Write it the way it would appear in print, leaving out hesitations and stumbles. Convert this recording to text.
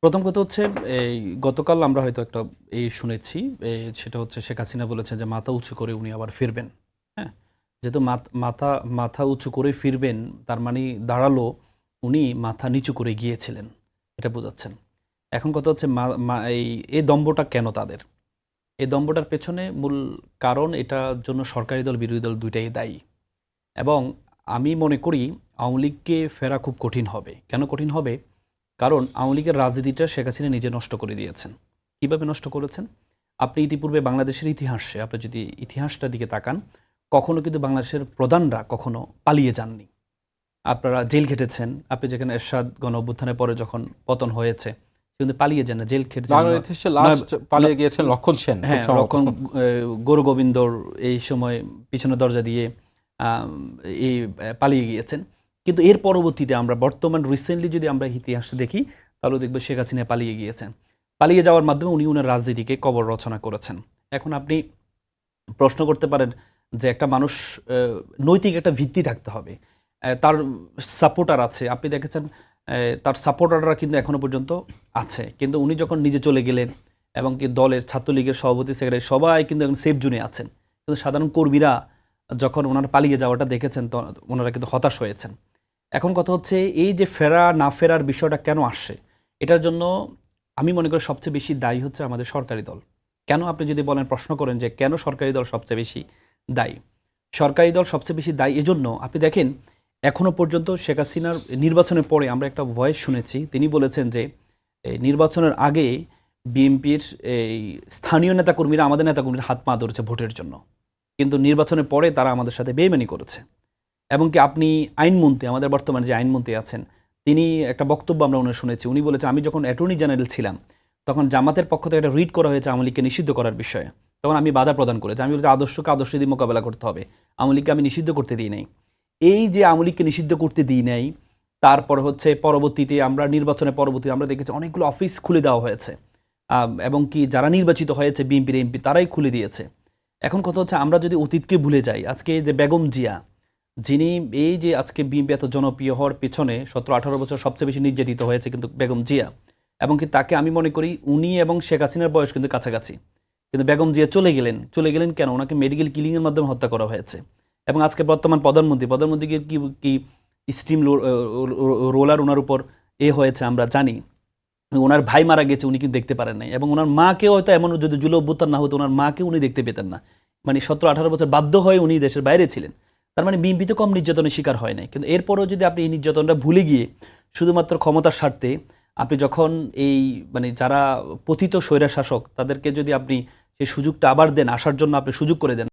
প্রথম কথা হচ্ছে এই গতকাল আমরা হয়তো একটা শুনেছি, সেটা হচ্ছে শেখ হাসিনা বলেছেন যে মাথা উঁচু করে উনি আবার ফিরবেন। হ্যাঁ, যেহেতু মাথা মাথা উঁচু করে ফিরবেন, তার মানে দাঁড়ালো উনি মাথা নিচু করে গিয়েছিলেন, এটা বোঝাচ্ছেন। এখন কথা হচ্ছে এই দম্ভটা কেন তাদের? এই দম্ভটার পেছনে মূল কারণ, এটার জন্য সরকারি দল বিরোধী দল দুইটাই দায়ী। এবং আমি মনে করি আওয়ামী লীগকে ফেরা খুব কঠিন হবে। কেন কঠিন হবে? কারণ আওয়ামী লীগের রাজনীতিটা শেখ হাসিনা নিজে নষ্ট করে দিয়েছেন। কীভাবে নষ্ট করেছেন? আপনি ইতিপূর্বে বাংলাদেশের ইতিহাসে আপনি যদি ইতিহাসটার দিকে তাকান, কখনো কিন্তু বাংলাদেশের প্রধানরা কখনো পালিয়ে যাননি। আপনারা জেল খেটেছেন। আপনি যেখানে এরশাদ গণ অভ্যুত্থানের পরে যখন পতন হয়েছে, কিন্তু পালিয়ে যান না, জেল খেটেছেন। বাংলাদেশে লাস্ট পালিয়ে গিয়েছেন লক্ষণ সেন। হ্যাঁ, লক্ষণ গৌর গোবিন্দর এই সময় পিছনের দরজা দিয়ে এই পালিয়ে গিয়েছেন। কিন্তু এর পরবর্তীতে আমরা বর্তমান রিসেন্টলি যদি আমরা ইতিহাস দেখি, তাহলে দেখব শেখ হাসিনা পালিয়ে গিয়েছেন। পালিয়ে যাওয়ার মাধ্যমে উনি উনার রাজনীতিকে কবর রচনা করেছেন। এখন আপনি প্রশ্ন করতে পারেন যে একটা মানুষ নৈতিক একটা ভিত্তি থাকতে হবে, তার সাপোর্টার আছে। আপনি দেখেছেন তার সাপোর্টাররা কিন্তু এখনো পর্যন্ত আছে, কিন্তু উনি যখন নিজে চলে গেলেন এবং কি দলের ছাত্রলীগের সভাপতি সেক্রেটারি সবাই কিন্তু এখন সেফ জোনে আছেন, কিন্তু সাধারণ কর্মীরা যখন ওনার পালিয়ে যাওয়াটা দেখেছেন, তো ওনারা কিন্তু হতাশ হয়েছেন। এখন কথা হচ্ছে এই যে ফেরা না ফেরার বিষয়টা কেন আসছে, এটার জন্য আমি মনে করি সবচেয়ে বেশি দায়ী হচ্ছে আমাদের সরকারি দল। কেন আপনি যদি বলেন, প্রশ্ন করেন যে কেন সরকারি দল সবচেয়ে বেশি দায়ী? সরকারি দল সবচেয়ে বেশি দায়ী এজন্য, আপনি দেখেন এখনও পর্যন্ত শেখ হাসিনার নির্বাচনের পরে আমরা একটা ভয়েস শুনেছি, তিনি বলেছেন যে নির্বাচনের আগে বিএনপির এই স্থানীয় নেতাকর্মীরা আমাদের নেতাকর্মীরা হাত পা ধরেছে ভোটের জন্য, কিন্তু নির্বাচনের পরে তারা আমাদের সাথে বেইমানি করেছে। এবং কি আপনি আইনমন্ত্রী, আমাদের বর্তমানে যে আইনমন্ত্রী আছেন, তিনি একটা বক্তব্য আমরা ওনার শুনেছি, উনি বলেছেন আমি যখন অ্যাটর্নি জেনারেল ছিলাম তখন জামাতের পক্ষ থেকে একটা রিট করা হয়েছে আওয়ামী লীগকে নিষিদ্ধ করার বিষয়ে, তখন আমি বাধা প্রদান করেছি। আমি বলেছি আদর্শকে আদর্শ দিয়ে মোকাবেলা করতে হবে, আওয়ামী লীগকে আমি নিষিদ্ধ করতে দিই নাই। এই যে আওয়ামী লীগকে নিষিদ্ধ করতে দিই নাই, তারপর হচ্ছে পরবর্তীতে আমরা নির্বাচনের পরবর্তীতে আমরা দেখেছি অনেকগুলো অফিস খুলে দেওয়া হয়েছে, এবং কি যারা নির্বাচিত হয়েছে বিএনপির এমপি তারাই খুলে দিয়েছে। এখন কথা হচ্ছে আমরা যদি অতীতকে ভুলে যাই, আজকে যে বেগম জিয়া, যিনি এই যে আজকে বিএনপি এত জনপ্রিয় হওয়ার পেছনে 17-18 বছর সবচেয়ে বেশি নির্যাতিত হয়েছে কিন্তু বেগম জিয়া, এবং কি তাকে আমি মনে করি উনি এবং শেখ হাসিনার বয়স কিন্তু কাছাকাছি, কিন্তু বেগম জিয়া চলে গেলেন কেন? ওনাকে মেডিকেল কিলিংয়ের মাধ্যমে হত্যা করা হয়েছে। এবং আজকে বর্তমান প্রধানমন্ত্রীকে কি স্টিম রোলার ওনার উপর হয়েছে আমরা জানি। ওনার ভাই মারা গেছে, উনি কিন্তু দেখতে পারেন নাই, এবং ওনার মাকেও হয়তো এমন যদি জুলো অভ্যুত্থান না হতো ওনার মাকে উনি দেখতে পেতেন না। মানে 17-18 বছর বাধ্য হয়ে উনি দেশের বাইরে ছিলেন। তার মানে বিএনপি তো কম নির্যাতনের শিকার হয় নাই, কিন্তু এরপরও যদি আপনি এই নির্যাতনটা ভুলে গিয়ে শুধুমাত্র ক্ষমতার স্বার্থে আপনি যখন এই মানে যারা পতিত স্বৈরা শাসক তাদেরকে যদি আপনি সেই সুযোগটা আবার দেন, আসার জন্য আপনি সুযোগ করে দেন,